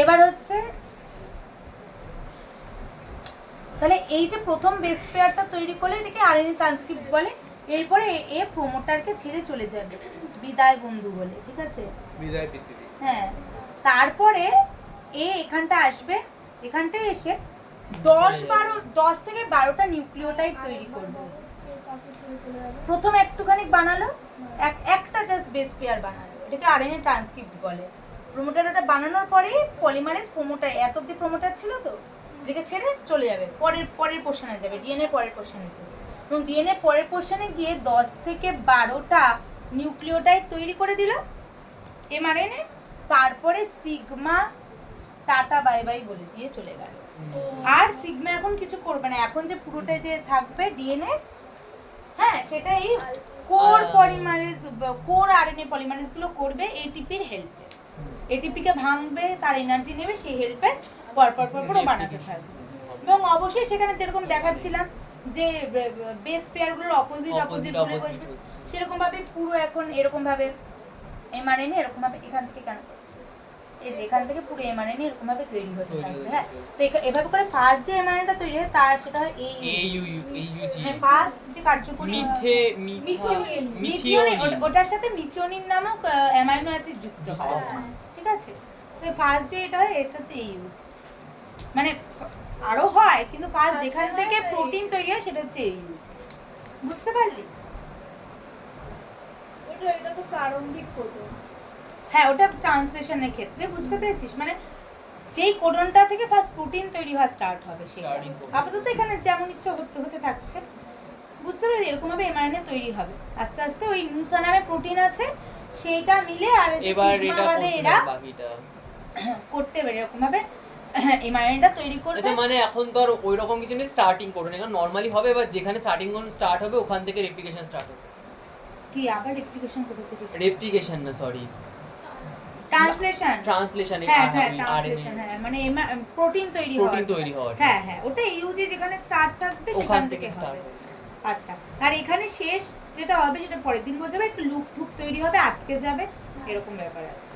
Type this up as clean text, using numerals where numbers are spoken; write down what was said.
এবার হচ্ছে তাহলে এই যে প্রথম বেস পেয়ারটা তৈরি করলে এটাকে আরএনএ ট্রান্সক্রিপ্ট বলে। এরপরে এ প্রমোটারকে ছেড়ে চলে যাবে বিদায় বন্ধু বলে, ঠিক আছে, বিদায় পৃথিবী। হ্যাঁ, তারপরে এ এখানটা আসবে, এখানটায় এসে 10 থেকে 12টা নিউক্লিওটাইড তৈরি করবে। প্রথম একটুখানি বানালো, একটা জাস্ট বেস পেয়ার বানালো, এটাকে আরএনএ ট্রান্সক্রিপ্ট বলে। প্রমোটারটা বানানোর পরেই পলিমারেজ প্রমোটার, এত অব্দি প্রমোটার ছিল তো, এটাকে ছেড়ে চলে যাবে পরের পোর্শনে যাবে, ডিএনএ পরের পোর্শনে যাবে, এবং ডিএনএ পরের পোর্শনে গিয়ে 10 থেকে 12টা নিউক্লিওটাইড তৈরি করে দিল এমআরএনএ। তারপরে সিগমা টাটা বাই বাই বলে দিয়ে চলে গেল। আর সিগমা এখন কিছু করবে না, এখন যে পুরোটা যে থাকবে ডিএনএ, হ্যাঁ, সেটা এই core polymerase, core RNA polymerase গুলো করবে এটিপির হেল্পে। এটিপিকে ভাঙবে, তার এনার্জি নেবে, সেই হেল্পে পরপর বানাতে থাকবে। এবং অবশ্যই সেখানে যেরকম দেখাচ্ছিলাম যে বেস পেয়ারগুলোর অপোজিট সেরকম ভাবে পুরো এখন এরকম ভাবে এমআরএনএ এরকম ভাবে এখান থেকে কেন করছে, এই যে এখান থেকে পুরো এমআরএনএ এরকম ভাবে তৈরি হতে থাকবে। হ্যাঁ, তো এভাবে করে ফার্স্ট যে এমআরএনএটা তৈরি হয় তার সেটা হয় এইইউজি, মানে ফার্স্ট যে কার্যকরী মিথিওনিন, ওটার সাথে মিথিওনিন নামক অ্যামাইনো অ্যাসিড যুক্ত হয়, ঠিক আছে। তো ফার্স্ট যে এটা হয় এটা হচ্ছে এইইউজি, মানে আরো হয় কিন্তু ফার্স্ট যেখান থেকে প্রোটিন তৈরি হয় সেটা হচ্ছে এইইউজি। বুঝতে পারলি? এটা তো প্রারম্ভিক কোডন। হ্যাঁ, ওটা ট্রান্সলেশনের ক্ষেত্রে, বুঝতে পেরেছিস, মানে যেই কোডনটা থেকে ফার্স্ট প্রোটিন তৈরি হওয়া স্টার্ট হবে সেটা। আপাতত এখানে যেমন ইচ্ছা হতে থাকছে, বুঝতে পারলি? এরকম ভাবে এমআরএনএ তৈরি হবে আস্তে আস্তে। ওই নুসা নামে প্রোটিন আছে, সেইটা মিলে আর সিগমা বাদে এরা করতে পারে এরকম ভাবে এমআরএনএটা তৈরি করবে। আচ্ছা, মানে এখন তো আর ওই রকম কিছু নেই, স্টার্টিং করুন এখন নরমালি হবে, এবার যেখানে স্টার্টিং কোন স্টার্ট হবে ওখান থেকে রেপ্লিকেশন স্টার্ট হবে। কি আবার রেপ্লিকেশন কোথা থেকে? রেপ্লিকেশন না, সরি, ট্রান্সলেশন। হ্যাঁ, ট্রান্সলেশন, হ্যাঁ, মানে প্রোটিন তৈরি হয়। হ্যাঁ, ওটা ইউজি যেখানে স্টার্ট থাকবে সেখান থেকে হবে। আচ্ছা, আর এখানে শেষ যেটা হবে সেটা পরের দিন বোঝাবে, একটু লুপ টুপ তৈরি হবে, আটকে যাবে, এরকম ব্যাপার আছে।